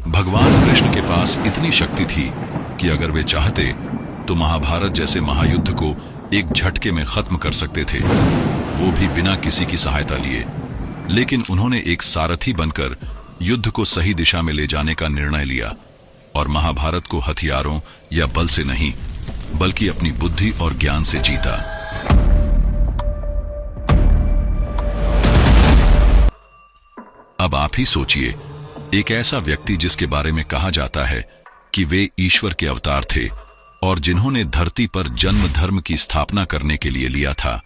भगवान कृष्ण के पास इतनी शक्ति थी कि अगर वे चाहते तो महाभारत जैसे महायुद्ध को एक झटके में खत्म कर सकते थे, वो भी बिना किसी की सहायता लिए। लेकिन उन्होंने एक सारथी बनकर युद्ध को सही दिशा में ले जाने का निर्णय लिया और महाभारत को हथियारों या बल से नहीं बल्कि अपनी बुद्धि और ज्ञान से जीता। अब आप ही सोचिए, एक ऐसा व्यक्ति जिसके बारे में कहा जाता है कि वे ईश्वर के अवतार थे और जिन्होंने धरती पर जन्म धर्म की स्थापना करने के लिए लिया था,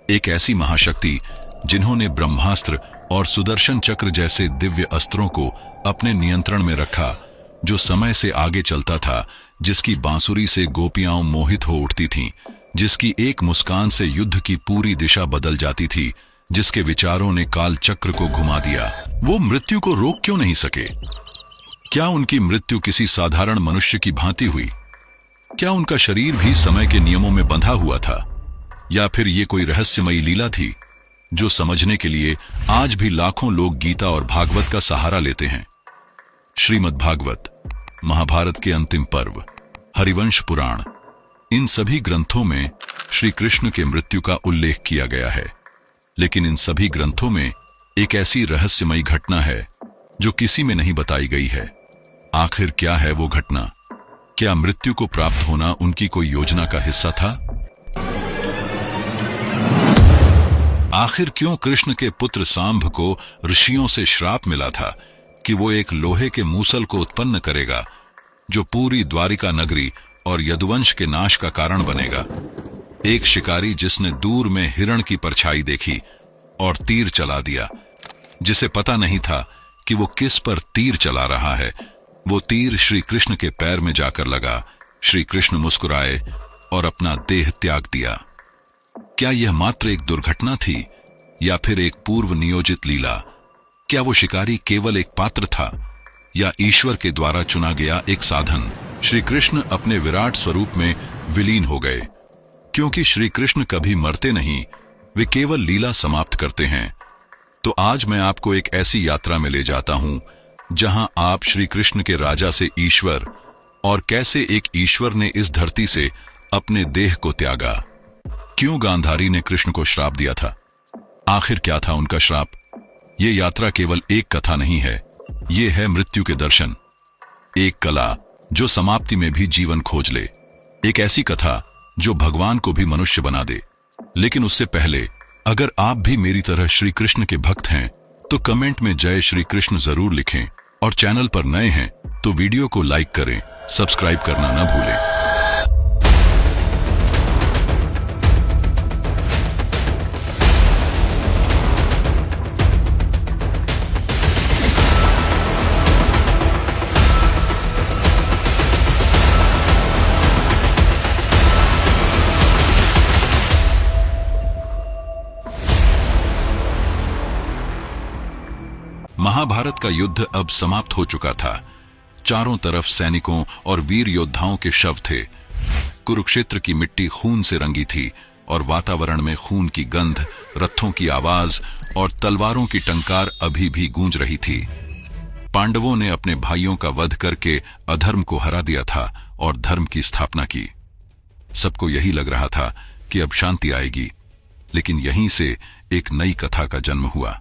एक ऐसी महाशक्ति जिन्होंने ब्रह्मास्त्र और सुदर्शन चक्र जैसे दिव्य अस्त्रों को अपने नियंत्रण में रखा, जो समय से आगे चलता था, जिसकी बांसुरी से गोपियां मोहित हो उठती थीं, जिसकी एक मुस्कान से युद्ध की पूरी दिशा बदल जाती थी, जिसके विचारों ने काल चक्र को घुमा दिया। वो मृत्यु को रोक क्यों नहीं सके? क्या उनकी मृत्यु किसी साधारण मनुष्य की भांति हुई? क्या उनका शरीर भी समय के नियमों में बंधा हुआ था, या फिर ये कोई रहस्यमयी लीला थी जो समझने के लिए आज भी लाखों लोग गीता और भागवत का सहारा लेते हैं? श्रीमद् भागवत, महाभारत के अंतिम पर्व, हरिवंश पुराण, इन सभी ग्रंथों में श्री कृष्ण के मृत्यु का उल्लेख किया गया है। लेकिन इन सभी ग्रंथों में एक ऐसी रहस्यमयी घटना है जो किसी में नहीं बताई गई है। आखिर क्या है वो घटना? क्या मृत्यु को प्राप्त होना उनकी कोई योजना का हिस्सा था? आखिर क्यों कृष्ण के पुत्र सांभ को ऋषियों से श्राप मिला था कि वो एक लोहे के मूसल को उत्पन्न करेगा जो पूरी द्वारिका नगरी और यदुवंश के नाश का कारण बनेगा? एक शिकारी जिसने दूर में हिरण की परछाई देखी और तीर चला दिया, जिसे पता नहीं था कि वो किस पर तीर चला रहा है। वो तीर श्री कृष्ण के पैर में जाकर लगा। श्री कृष्ण मुस्कुराए और अपना देह त्याग दिया। क्या यह मात्र एक दुर्घटना थी या फिर एक पूर्व नियोजित लीला? क्या वो शिकारी केवल एक पात्र था या ईश्वर के द्वारा चुना गया एक साधन? श्री कृष्ण अपने विराट स्वरूप में विलीन हो गए, क्योंकि श्री कृष्ण कभी मरते नहीं, वे केवल लीला समाप्त करते हैं। तो आज मैं आपको एक ऐसी यात्रा में ले जाता हूं जहां आप श्री कृष्ण के राजा से ईश्वर और कैसे एक ईश्वर ने इस धरती से अपने देह को त्यागा। क्यों गांधारी ने कृष्ण को श्राप दिया था? आखिर क्या था उनका श्राप? ये यात्रा केवल एक कथा नहीं है, ये है मृत्यु के दर्शन, एक कला जो समाप्ति में भी जीवन खोज ले, एक ऐसी कथा जो भगवान को भी मनुष्य बना दे। लेकिन उससे पहले, अगर आप भी मेरी तरह श्री कृष्ण के भक्त हैं तो कमेंट में जय श्री कृष्ण जरूर लिखें, और चैनल पर नए हैं तो वीडियो को लाइक करें, सब्सक्राइब करना न भूलें। महाभारत का युद्ध अब समाप्त हो चुका था। चारों तरफ सैनिकों और वीर योद्धाओं के शव थे। कुरुक्षेत्र की मिट्टी खून से रंगी थी और वातावरण में खून की गंध, रथों की आवाज और तलवारों की टंकार अभी भी गूंज रही थी। पांडवों ने अपने भाइयों का वध करके अधर्म को हरा दिया था और धर्म की स्थापना की। सबको यही लग रहा था कि अब शांति आएगी, लेकिन यहीं से एक नई कथा का जन्म हुआ।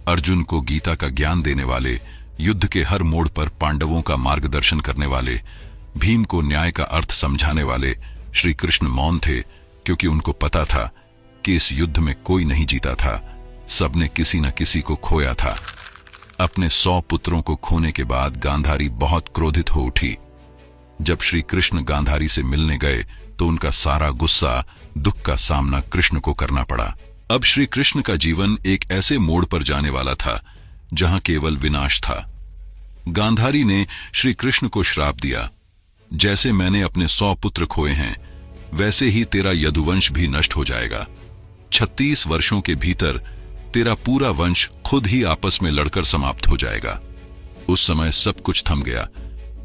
अर्जुन को गीता का ज्ञान देने वाले, युद्ध के हर मोड़ पर पांडवों का मार्गदर्शन करने वाले, भीम को न्याय का अर्थ समझाने वाले श्री कृष्ण मौन थे, क्योंकि उनको पता था कि इस युद्ध में कोई नहीं जीता था, सबने किसी न किसी को खोया था। अपने 100 पुत्रों को खोने के बाद गांधारी बहुत क्रोधित हो उठी। जब श्री कृष्ण गांधारी से मिलने गए तो उनका सारा गुस्सा, दुख का सामना कृष्ण को करना पड़ा। अब श्री कृष्ण का जीवन एक ऐसे मोड़ पर जाने वाला था जहां केवल विनाश था। गांधारी ने श्री कृष्ण को श्राप दिया, जैसे मैंने अपने 100 पुत्र खोए हैं, वैसे ही तेरा यदुवंश भी नष्ट हो जाएगा। 36 वर्षों के भीतर तेरा पूरा वंश खुद ही आपस में लड़कर समाप्त हो जाएगा। उस समय सब कुछ थम गया,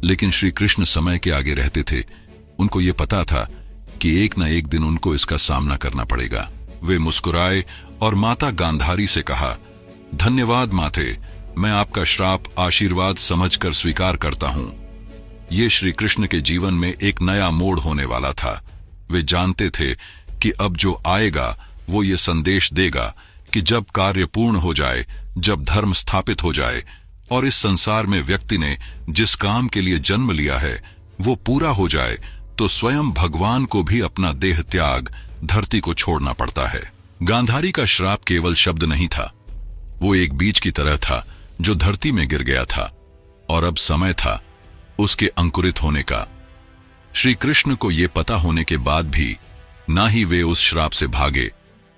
लेकिन श्री कृष्ण समय के आगे रहते थे। उनको ये पता था कि एक न एक दिन उनको इसका सामना करना पड़ेगा। वे मुस्कुराए और माता गांधारी से कहा, धन्यवाद माते, मैं आपका श्राप आशीर्वाद समझकर स्वीकार करता हूं। ये श्री कृष्ण के जीवन में एक नया मोड़ होने वाला था। वे जानते थे कि अब जो आएगा वो ये संदेश देगा कि जब कार्य पूर्ण हो जाए, जब धर्म स्थापित हो जाए और इस संसार में व्यक्ति ने जिस काम के लिए जन्म लिया है वो पूरा हो जाए, तो स्वयं भगवान को भी अपना देह त्याग धरती को छोड़ना पड़ता है। गांधारी का श्राप केवल शब्द नहीं था, वो एक बीज की तरह था जो धरती में गिर गया था और अब समय था उसके अंकुरित होने का। श्री कृष्ण को यह पता होने के बाद भी ना ही वे उस श्राप से भागे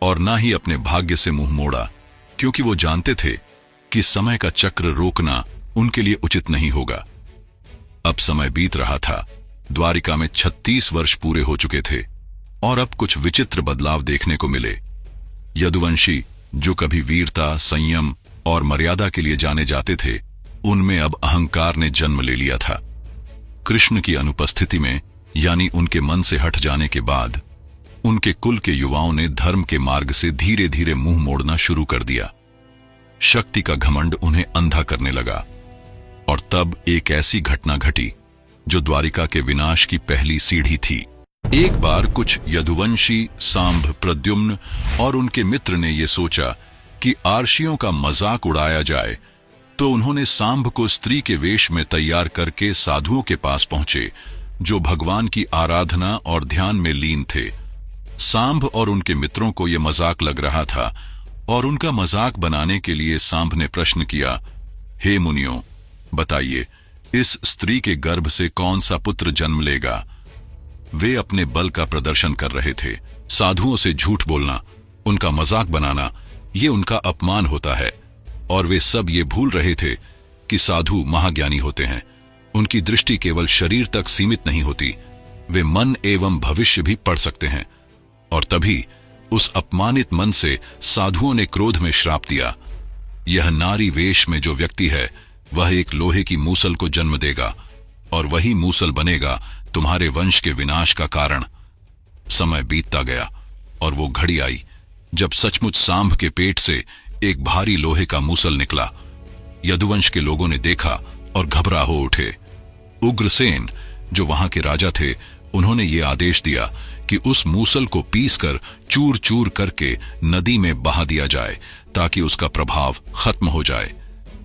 और ना ही अपने भाग्य से मुंह मोड़ा, क्योंकि वो जानते थे कि समय का चक्र रोकना उनके लिए उचित नहीं होगा। अब समय बीत रहा था। द्वारिका में 36 वर्ष पूरे हो चुके थे और अब कुछ विचित्र बदलाव देखने को मिले। यदुवंशी, जो कभी वीरता, संयम और मर्यादा के लिए जाने जाते थे, उनमें अब अहंकार ने जन्म ले लिया था। कृष्ण की अनुपस्थिति में, यानी उनके मन से हट जाने के बाद, उनके कुल के युवाओं ने धर्म के मार्ग से धीरे धीरे मुंह मोड़ना शुरू कर दिया। शक्ति का घमंड उन्हें अंधा करने लगा और तब एक ऐसी घटना घटी जो द्वारिका के विनाश की पहली सीढ़ी थी। एक बार कुछ यदुवंशी, सांभ, प्रद्युम्न और उनके मित्र ने यह सोचा कि आर्षियों का मजाक उड़ाया जाए, तो उन्होंने सांभ को स्त्री के वेश में तैयार करके साधुओं के पास पहुंचे जो भगवान की आराधना और ध्यान में लीन थे। सांभ और उनके मित्रों को यह मजाक लग रहा था और उनका मजाक बनाने के लिए सांभ ने प्रश्न किया, हे मुनियों, बताइए इस स्त्री के गर्भ से कौन सा पुत्र जन्म लेगा? वे अपने बल का प्रदर्शन कर रहे थे। साधुओं से झूठ बोलना, उनका मजाक बनाना, ये उनका अपमान होता है और वे सब ये भूल रहे थे कि साधु महाज्ञानी होते हैं। उनकी दृष्टि केवल शरीर तक सीमित नहीं होती, वे मन एवं भविष्य भी पढ़ सकते हैं। और तभी उस अपमानित मन से साधुओं ने क्रोध में श्राप दिया, यह नारी वेश में जो व्यक्ति है वह एक लोहे की मूसल को जन्म देगा और वही मूसल बनेगा तुम्हारे वंश के विनाश का कारण। समय बीतता गया और वो घड़ी आई जब सचमुच सांभ के पेट से एक भारी लोहे का मूसल निकला। यदुवंश के लोगों ने देखा और घबरा हो उठे। उग्रसेन, जो वहां के राजा थे, उन्होंने ये आदेश दिया कि उस मूसल को पीसकर चूर चूर करके नदी में बहा दिया जाए ताकि उसका प्रभाव खत्म हो जाए।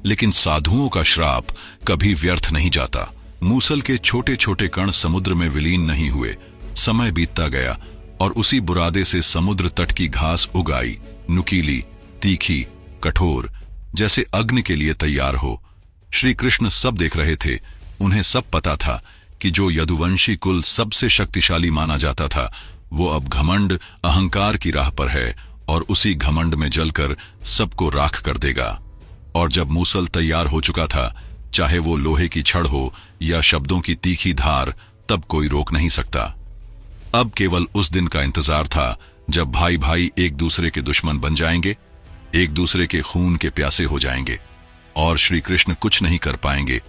लेकिन साधुओं का श्राप कभी व्यर्थ नहीं जाता। मूसल के छोटे छोटे कण समुद्र में विलीन नहीं हुए। समय बीतता गया और उसी बुरादे से समुद्र तट की घास उग आई, नुकीली, तीखी, कठोर, जैसे अग्नि के लिए तैयार हो। श्री कृष्ण सब देख रहे थे। उन्हें सब पता था कि जो यदुवंशी कुल सबसे शक्तिशाली माना जाता था, वो अब घमंड, अहंकार की राह पर है और उसी घमंड में जलकर सबको राख कर देगा। और जब मूसल तैयार हो चुका था, चाहे वो लोहे की छड़ हो या शब्दों की तीखी धार, तब कोई रोक नहीं सकता। अब केवल उस दिन का इंतजार था जब भाई भाई एक दूसरे के दुश्मन बन जाएंगे, एक दूसरे के खून के प्यासे हो जाएंगे और श्री कृष्ण कुछ नहीं कर पाएंगे।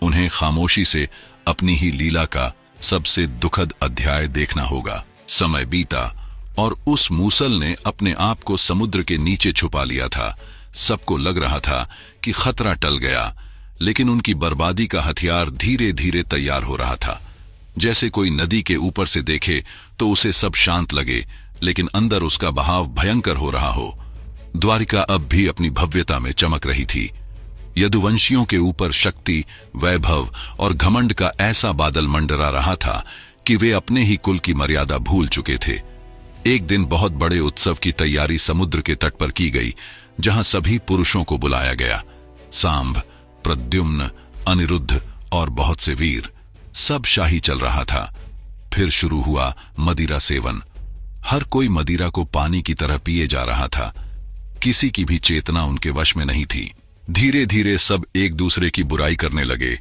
उन्हें खामोशी से अपनी ही लीला का सबसे दुखद अध्याय देखना होगा। समय बीता और उस मूसल ने अपने आप को समुद्र के नीचे छुपा लिया था। सबको लग रहा था कि खतरा टल गया, लेकिन उनकी बर्बादी का हथियार धीरे धीरे तैयार हो रहा था। जैसे कोई नदी के ऊपर से देखे तो उसे सब शांत लगे, लेकिन अंदर उसका बहाव भयंकर हो रहा हो। द्वारिका अब भी अपनी भव्यता में चमक रही थी। यदुवंशियों के ऊपर शक्ति, वैभव और घमंड का ऐसा बादल मंडरा रहा था कि वे अपने ही कुल की मर्यादा भूल चुके थे। एक दिन बहुत बड़े उत्सव की तैयारी समुद्र के तट पर की गई, जहां सभी पुरुषों को बुलाया गया। सांभ, प्रद्युम्न, अनिरुद्ध और बहुत से वीर, सब शाही चल रहा था। फिर शुरू हुआ मदिरा सेवन। हर कोई मदिरा को पानी की तरह पिए जा रहा था। किसी की भी चेतना उनके वश में नहीं थी। धीरे धीरे सब एक दूसरे की बुराई करने लगे।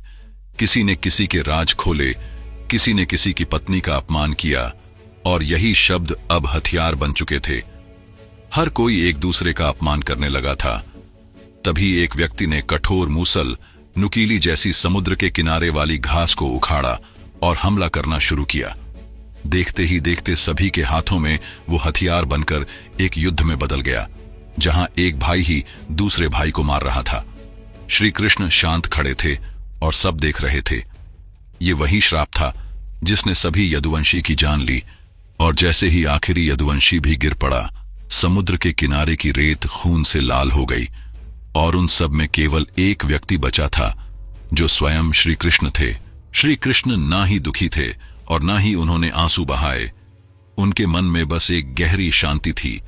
किसी ने किसी के राज खोले, किसी ने किसी की पत्नी का अपमान किया और यही शब्द अब हथियार बन चुके थे। हर कोई एक दूसरे का अपमान करने लगा था। तभी एक व्यक्ति ने कठोर मूसल, नुकीली जैसी समुद्र के किनारे वाली घास को उखाड़ा और हमला करना शुरू किया। देखते ही देखते सभी के हाथों में वो हथियार बनकर एक युद्ध में बदल गया, जहां एक भाई ही दूसरे भाई को मार रहा था। श्री कृष्ण शांत खड़े थे और सब देख रहे थे। ये वही श्राप था जिसने सभी यदुवंशी की जान ली, और जैसे ही आखिरी यदुवंशी भी गिर पड़ा, समुद्र के किनारे की रेत खून से लाल हो गई, और उन सब में केवल एक व्यक्ति बचा था, जो स्वयं श्री कृष्ण थे। श्री कृष्ण ना ही दुखी थे और ना ही उन्होंने आंसू बहाए। उनके मन में बस एक गहरी शांति थी।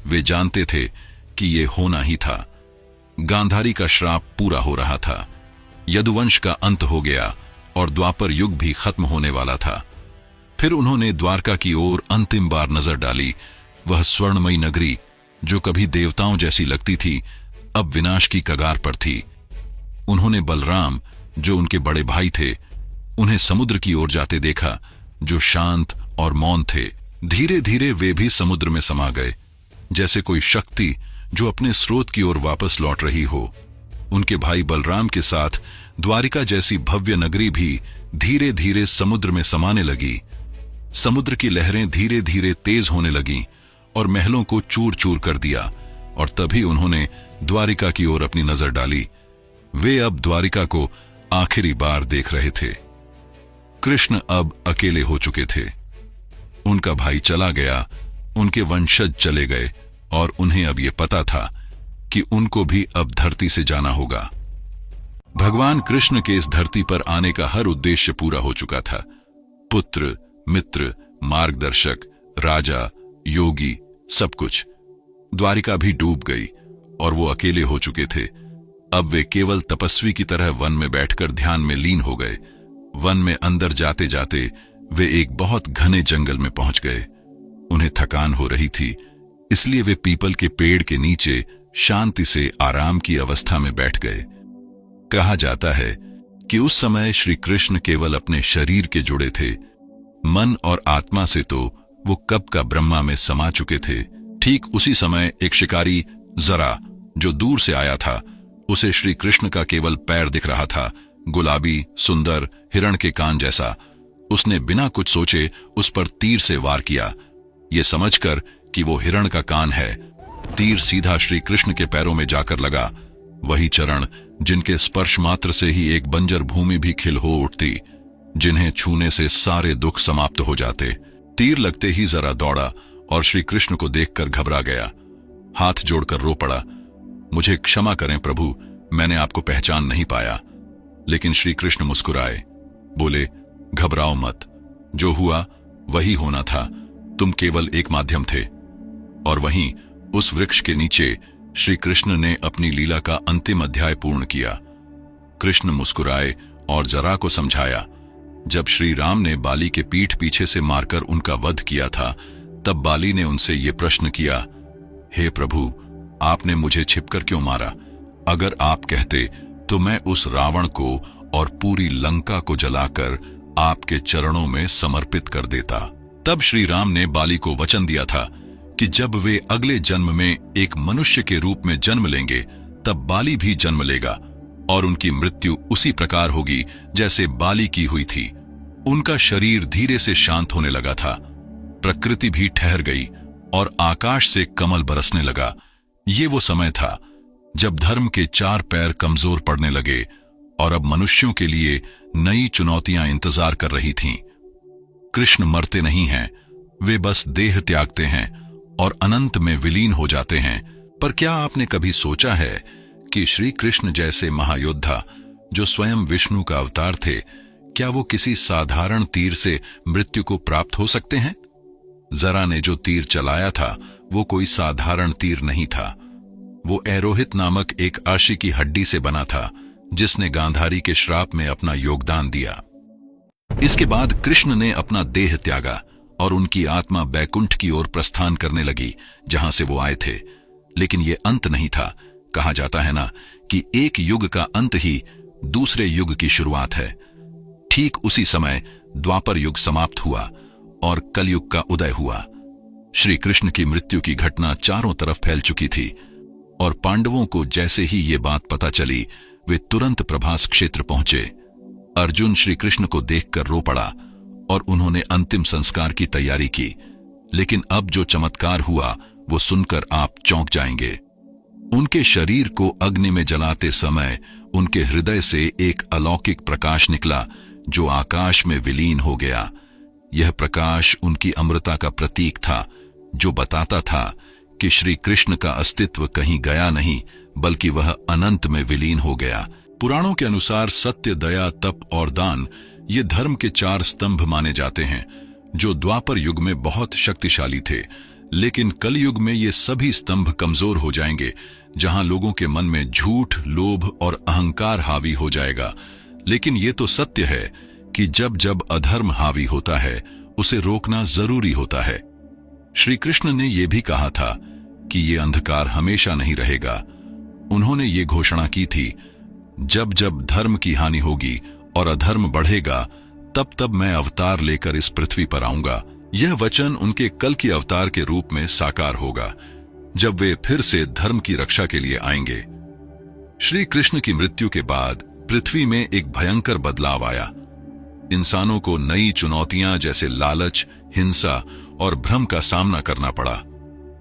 वे जानते थे कि ये होना ही था। गांधारी का श्राप पूरा हो रहा था। यदुवंश का अंत हो गया और द्वापर युग भी खत्म होने वाला था। फिर उन्होंने द्वारका की ओर अंतिम बार नजर डाली। वह स्वर्णमयी नगरी, जो कभी देवताओं जैसी लगती थी, अब विनाश की कगार पर थी। उन्होंने बलराम, जो उनके बड़े भाई थे, उन्हें समुद्र की ओर जाते देखा, जो शांत और मौन थे। धीरे धीरे वे भी समुद्र में समा गए, जैसे कोई शक्ति जो अपने स्रोत की ओर वापस लौट रही हो। उनके भाई बलराम के साथ द्वारिका जैसी भव्य नगरी भी धीरे धीरे समुद्र में समाने लगी। समुद्र की लहरें धीरे धीरे तेज होने लगीं और महलों को चूर चूर कर दिया, और तभी उन्होंने द्वारिका की ओर अपनी नजर डाली। वे अब द्वारिका को आखिरी बार देख रहे थे। कृष्ण अब अकेले हो चुके थे। उनका भाई चला गया, उनके वंशज चले गए, और उन्हें अब यह पता था कि उनको भी अब धरती से जाना होगा। भगवान कृष्ण के इस धरती पर आने का हर उद्देश्य पूरा हो चुका था। पुत्र, मित्र, मार्गदर्शक, राजा, योगी, सब कुछ। द्वारिका भी डूब गई और वो अकेले हो चुके थे। अब वे केवल तपस्वी की तरह वन में बैठकर ध्यान में लीन हो गए। वन में अंदर जाते जाते वे एक बहुत घने जंगल में पहुंच गए। उन्हें थकान हो रही थी, इसलिए वे पीपल के पेड़ के नीचे शांति से आराम की अवस्था में बैठ गए। कहा जाता है कि उस समय श्री कृष्ण केवल अपने शरीर के जुड़े थे। मन और आत्मा से तो वो कब का ब्रह्मा में समा चुके थे। ठीक उसी समय एक शिकारी जरा, जो दूर से आया था, उसे श्री कृष्ण का केवल पैर दिख रहा था, गुलाबी, सुंदर, हिरण के कान जैसा। उसने बिना कुछ सोचे उस पर तीर से वार किया, ये समझकर कि वो हिरण का कान है। तीर सीधा श्री कृष्ण के पैरों में जाकर लगा, वही चरण जिनके स्पर्श मात्र से ही एक बंजर भूमि भी खिल हो उठती, जिन्हें छूने से सारे दुख समाप्त हो जाते। तीर लगते ही जरा दौड़ा और श्री कृष्ण को देखकर घबरा गया। हाथ जोड़कर रो पड़ा, मुझे क्षमा करें प्रभु, मैंने आपको पहचान नहीं पाया। लेकिन श्री कृष्ण मुस्कुराए, बोले, घबराओ मत, जो हुआ वही होना था, तुम केवल एक माध्यम थे। और वहीं उस वृक्ष के नीचे श्री कृष्ण ने अपनी लीला का अंतिम अध्याय पूर्ण किया। कृष्ण मुस्कुराए और जरा को समझाया, जब श्री राम ने बाली के पीठ पीछे से मारकर उनका वध किया था, तब बाली ने उनसे ये प्रश्न किया, हे प्रभु, आपने मुझे छिपकर क्यों मारा? अगर आप कहते तो मैं उस रावण को और पूरी लंका को जलाकर आपके चरणों में समर्पित कर देता। तब श्री राम ने बाली को वचन दिया था कि जब वे अगले जन्म में एक मनुष्य के रूप में जन्म लेंगे, तब बाली भी जन्म लेगा और उनकी मृत्यु उसी प्रकार होगी जैसे बाली की हुई थी। उनका शरीर धीरे से शांत होने लगा था, प्रकृति भी ठहर गई और आकाश से कमल बरसने लगा। ये वो समय था जब धर्म के चार पैर कमजोर पड़ने लगे और अब मनुष्यों के लिए नई चुनौतियां इंतजार कर रही थीं। कृष्ण मरते नहीं हैं, वे बस देह त्यागते हैं और अनंत में विलीन हो जाते हैं। पर क्या आपने कभी सोचा है कि श्री कृष्ण जैसे महायोद्धा, जो स्वयं विष्णु का अवतार थे, क्या वो किसी साधारण तीर से मृत्यु को प्राप्त हो सकते हैं? जरा ने जो तीर चलाया था वो कोई साधारण तीर नहीं था। वो एरोहित नामक एक आशी की हड्डी से बना था, जिसने गांधारी के श्राप में अपना योगदान दिया। इसके बाद कृष्ण ने अपना देह त्यागा और उनकी आत्मा बैकुंठ की ओर प्रस्थान करने लगी, जहां से वो आए थे। लेकिन ये अंत नहीं था। कहा जाता है ना कि एक युग का अंत ही दूसरे युग की शुरुआत है। ठीक उसी समय द्वापर युग समाप्त हुआ और कलयुग का उदय हुआ। श्री कृष्ण की मृत्यु की घटना चारों तरफ फैल चुकी थी और पांडवों को जैसे ही ये बात पता चली, वे तुरंत प्रभास क्षेत्र पहुंचे। अर्जुन श्री कृष्ण को देखकर रो पड़ा और उन्होंने अंतिम संस्कार की तैयारी की। लेकिन अब जो चमत्कार हुआ वो सुनकर आप चौंक जाएंगे। उनके शरीर को अग्नि में जलाते समय उनके हृदय से एक अलौकिक प्रकाश निकला जो आकाश में विलीन हो गया। यह प्रकाश उनकी अमरता का प्रतीक था, जो बताता था कि श्री कृष्ण का अस्तित्व कहीं गया नहीं, बल्कि वह अनंत में विलीन हो गया। पुराणों के अनुसार सत्य, दया, तप और दान ये धर्म के 4 स्तंभ माने जाते हैं, जो द्वापर युग में बहुत शक्तिशाली थे। लेकिन कलयुग में ये सभी स्तंभ कमजोर हो जाएंगे, जहां लोगों के मन में झूठ, लोभ और अहंकार हावी हो जाएगा। लेकिन ये तो सत्य है कि जब जब अधर्म हावी होता है, उसे रोकना जरूरी होता है। श्री कृष्ण ने यह भी कहा था कि ये अंधकार हमेशा नहीं रहेगा। उन्होंने ये घोषणा की थी, जब जब धर्म की हानि होगी और अधर्म बढ़ेगा, तब तब मैं अवतार लेकर इस पृथ्वी पर आऊंगा। यह वचन उनके कल की अवतार के रूप में साकार होगा, जब वे फिर से धर्म की रक्षा के लिए आएंगे। श्री कृष्ण की मृत्यु के बाद पृथ्वी में एक भयंकर बदलाव आया। इंसानों को नई चुनौतियां जैसे लालच, हिंसा और भ्रम का सामना करना पड़ा।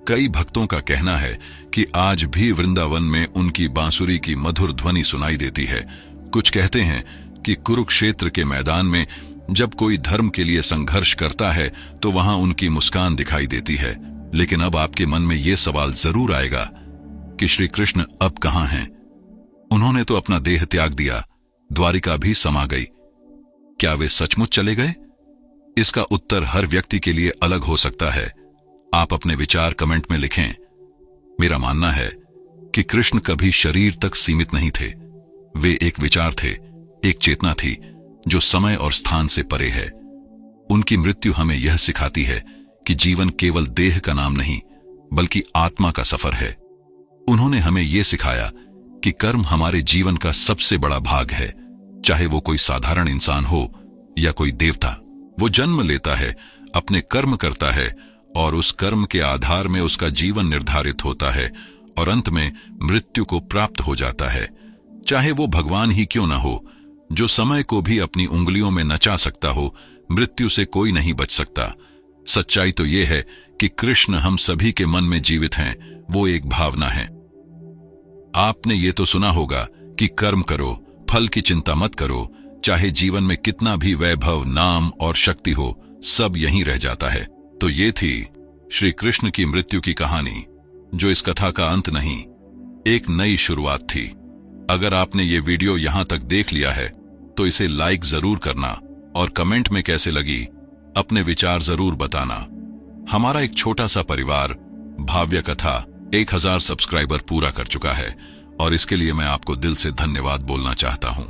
कई भक्तों का कहना है कि आज भी वृंदावन में उनकी बांसुरी की मधुर ध्वनि सुनाई देती है। कुछ कहते हैं कि कुरुक्षेत्र के मैदान में जब कोई धर्म के लिए संघर्ष करता है तो वहां उनकी मुस्कान दिखाई देती है। लेकिन अब आपके मन में यह सवाल जरूर आएगा कि श्री कृष्ण अब कहां हैं? उन्होंने तो अपना देह त्याग दिया, द्वारिका भी समा गई। क्या वे सचमुच चले गए? इसका उत्तर हर व्यक्ति के लिए अलग हो सकता है। आप अपने विचार कमेंट में लिखें। मेरा मानना है कि कृष्ण कभी शरीर तक सीमित नहीं थे। वे एक विचार थे, एक चेतना थी जो समय और स्थान से परे है। उनकी मृत्यु हमें यह सिखाती है कि जीवन केवल देह का नाम नहीं, बल्कि आत्मा का सफर है। उन्होंने हमें यह सिखाया कि कर्म हमारे जीवन का सबसे बड़ा भाग है। चाहे वो कोई साधारण इंसान हो या कोई देवता, वो जन्म लेता है, अपने कर्म करता है और उस कर्म के आधार में उसका जीवन निर्धारित होता है और अंत में मृत्यु को प्राप्त हो जाता है। चाहे वो भगवान ही क्यों न हो, जो समय को भी अपनी उंगलियों में नचा सकता हो, मृत्यु से कोई नहीं बच सकता। सच्चाई तो यह है कि कृष्ण हम सभी के मन में जीवित हैं। वो एक भावना है। आपने ये तो सुना होगा कि कर्म करो, फल की चिंता मत करो। चाहे जीवन में कितना भी वैभव, नाम और शक्ति हो, सब यहीं रह जाता है। तो ये थी श्री कृष्ण की मृत्यु की कहानी, जो इस कथा का अंत नहीं, एक नई शुरुआत थी। अगर आपने ये वीडियो यहां तक देख लिया है तो इसे लाइक जरूर करना और कमेंट में कैसे लगी अपने विचार जरूर बताना। हमारा एक छोटा सा परिवार भाव्य कथा 1000 सब्सक्राइबर पूरा कर चुका है और इसके लिए मैं आपको दिल से धन्यवाद बोलना चाहता हूं।